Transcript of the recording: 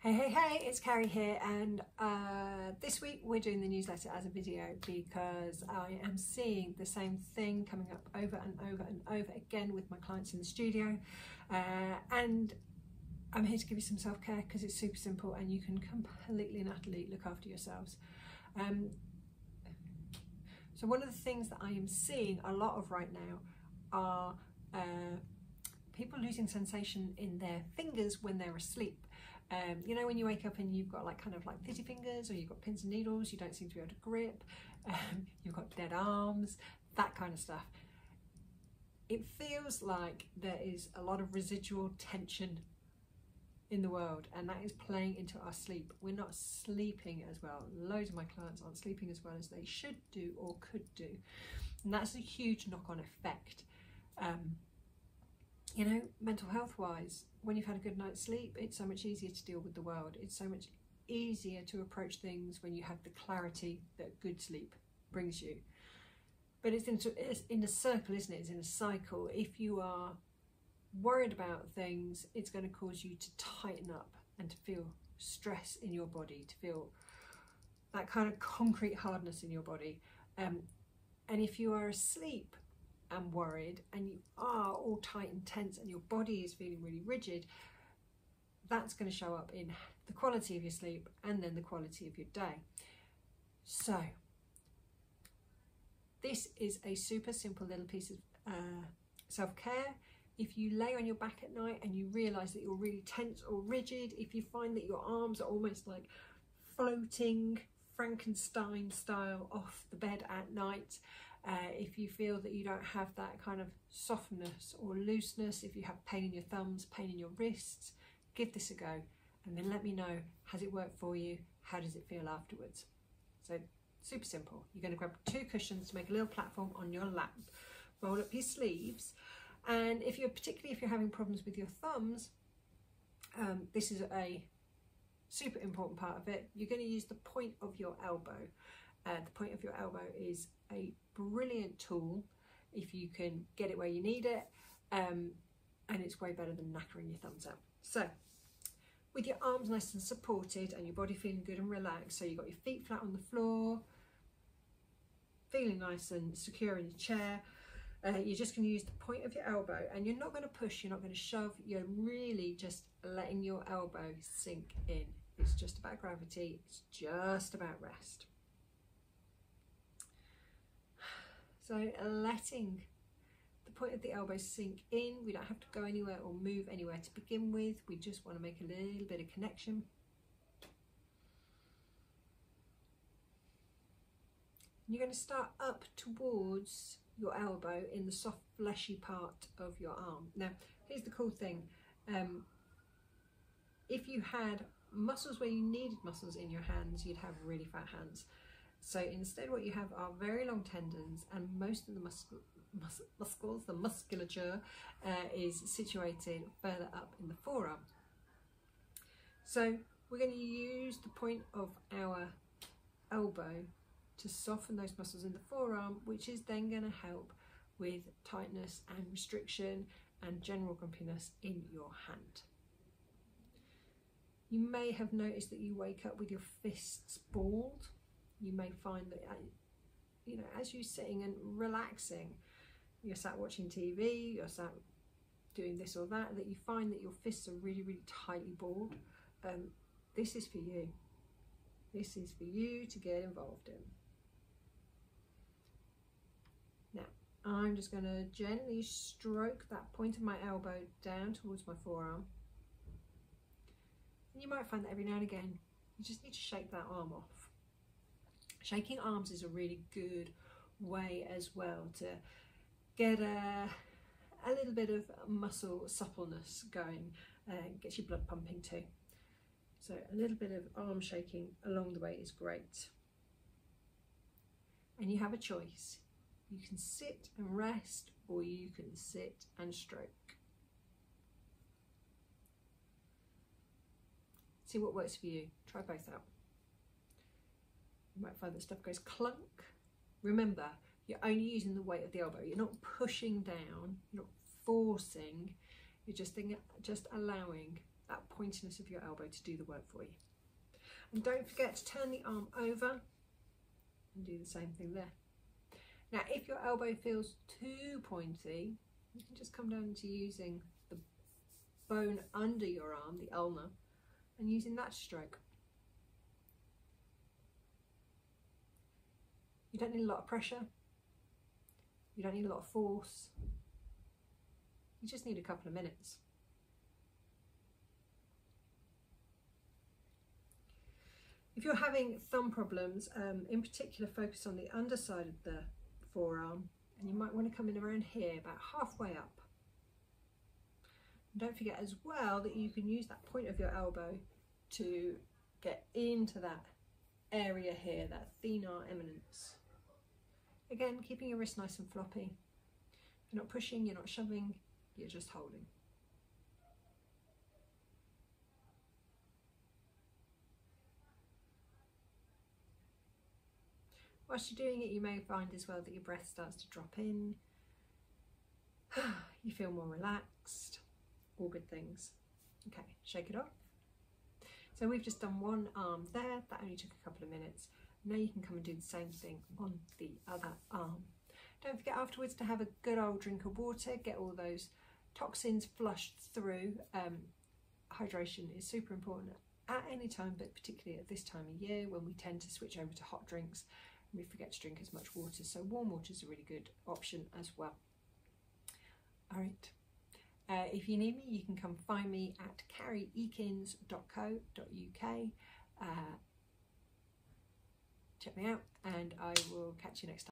Hey, it's Carrie here, and this week we're doing the newsletter as a video because I am seeing the same thing coming up over and over and over again with my clients in the studio, and I'm here to give you some self-care because it's super simple and you can completely and utterly look after yourselves. So one of the things that I am seeing a lot of right now are people losing sensation in their fingers when they're asleep. You know, when you wake up and you've got kind of fidgy fingers, or you've got pins and needles, you don't seem to be able to grip, you've got dead arms, that kind of stuff. It feels like there is a lot of residual tension in the world, and that is playing into our sleep. We're not sleeping as well. Loads of my clients aren't sleeping as well as they should do or could do, and that's a huge knock-on effect. You know, mental health wise, when you've had a good night's sleep, it's so much easier to deal with the world. It's so much easier to approach things when you have the clarity that good sleep brings you. But it's in a circle, isn't it? It's in a cycle. If you are worried about things, it's going to cause you to tighten up and to feel stress in your body, to feel that kind of concrete hardness in your body. And if you are asleep and worried, and you are all tight and tense, and your body is feeling really rigid, that's going to show up in the quality of your sleep and then the quality of your day. So this is a super simple little piece of self-care. If you lay on your back at night and you realize that you're really tense or rigid, if you find that your arms are almost like floating Frankenstein style off the bed at night, if you feel that you don't have that kind of softness or looseness, if you have pain in your thumbs, pain in your wrists, give this a go and then let me know, has it worked for you? How does it feel afterwards? So super simple. You're going to grab 2 cushions to make a little platform on your lap, roll up your sleeves, and particularly if you're having problems with your thumbs, this is a super important part of it. You're going to use the point of your elbow. The point of your elbow is a brilliant tool if you can get it where you need it, and it's way better than knackering your thumbs out. So with your arms nice and supported and your body feeling good and relaxed, so you've got your feet flat on the floor, feeling nice and secure in your chair, you're just going to use the point of your elbow, and you're not going to push, you're not going to shove, you're really just letting your elbow sink in. It's just about gravity, it's just about rest. So letting the point of the elbow sink in, we don't have to go anywhere or move anywhere to begin with, we just want to make a little bit of connection. You're going to start up towards your elbow in the soft fleshy part of your arm. Now here's the cool thing, if you had muscles where you needed muscles in your hands, you'd have really fat hands. So instead what you have are very long tendons, and most of the muscles, the musculature is situated further up in the forearm. So we're going to use the point of our elbow to soften those muscles in the forearm, which is then going to help with tightness and restriction and general grumpiness in your hand. You may have noticed that you wake up with your fists balled. You may find that, you know, as you're sitting and relaxing, you're sat watching TV, you're sat doing this or that, that you find that your fists are really, really tightly balled. This is for you. This is for you to get involved in. Now, I'm just going to gently stroke that point of my elbow down towards my forearm. And you might find that every now and again, you just need to shake that arm off. Shaking arms is a really good way as well to get a little bit of muscle suppleness going, gets your blood pumping too. So a little bit of arm shaking along the way is great. And you have a choice. You can sit and rest, or you can sit and stroke. See what works for you. Try both out. You might find that stuff goes clunk. Remember, you're only using the weight of the elbow. You're not pushing down, you're not forcing, you're just allowing that pointiness of your elbow to do the work for you. And don't forget to turn the arm over and do the same thing there. Now, if your elbow feels too pointy, you can just come down to using the bone under your arm, the ulna, and using that to stroke. You don't need a lot of pressure. You don't need a lot of force. You just need a couple of minutes. If you're having thumb problems, in particular focus on the underside of the forearm, and you might want to come in around here, about halfway up. And don't forget as well that you can use that point of your elbow to get into that area here, that thenar eminence. Again, keeping your wrist nice and floppy. You're not pushing, you're not shoving, you're just holding. Whilst you're doing it, you may find as well that your breath starts to drop in. You feel more relaxed. All good things. Okay, shake it off. So we've just done one arm there. That only took a couple of minutes. Now you can come and do the same thing on the other arm. Don't forget afterwards to have a good old drink of water. Get all those toxins flushed through. Hydration is super important at any time, but particularly at this time of year when we tend to switch over to hot drinks. We forget to drink as much water, so warm water is a really good option as well. All right, if you need me, you can come find me at carrieekins.co.uk. Check me out, and I will catch you next time.